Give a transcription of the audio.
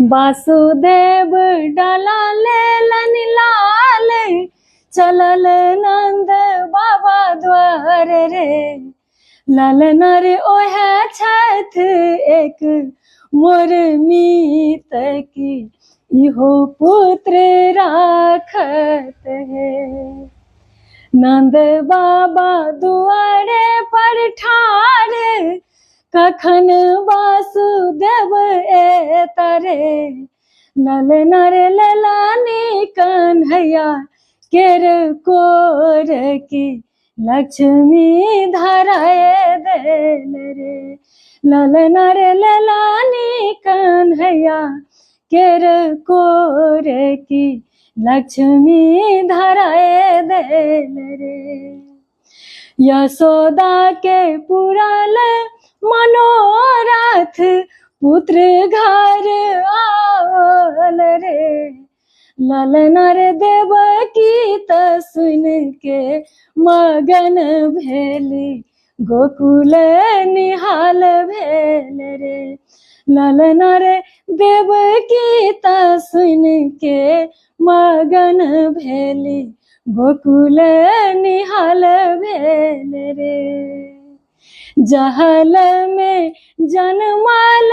वासुदेव डाला लेलन लाल, चलल नंद बाबा द्वार रे। ललन रे ओहे छथ एक मोर मीत की, इहो पुत्र राखत है। नंद बाबा दुआरे पर ठाड़, कखन वासुदेव एतरे। ललन रे ललानी कन्हैया केर कोर की, लक्ष्मी धराए देल रे। ललन रे ललानी कन्हैया केर कोर की, लक्ष्मी धराए देल रे। यशोदा के पुरल मनोरथ, पुत्र घर आवल रे। ललन रे देवकी त सुन के मगन भेली, गोकुल निहाल भेल रे। ललन रे देवकी त सुन के मगन भेली, गोकुल निहाल भेल रे। जहल में जनमल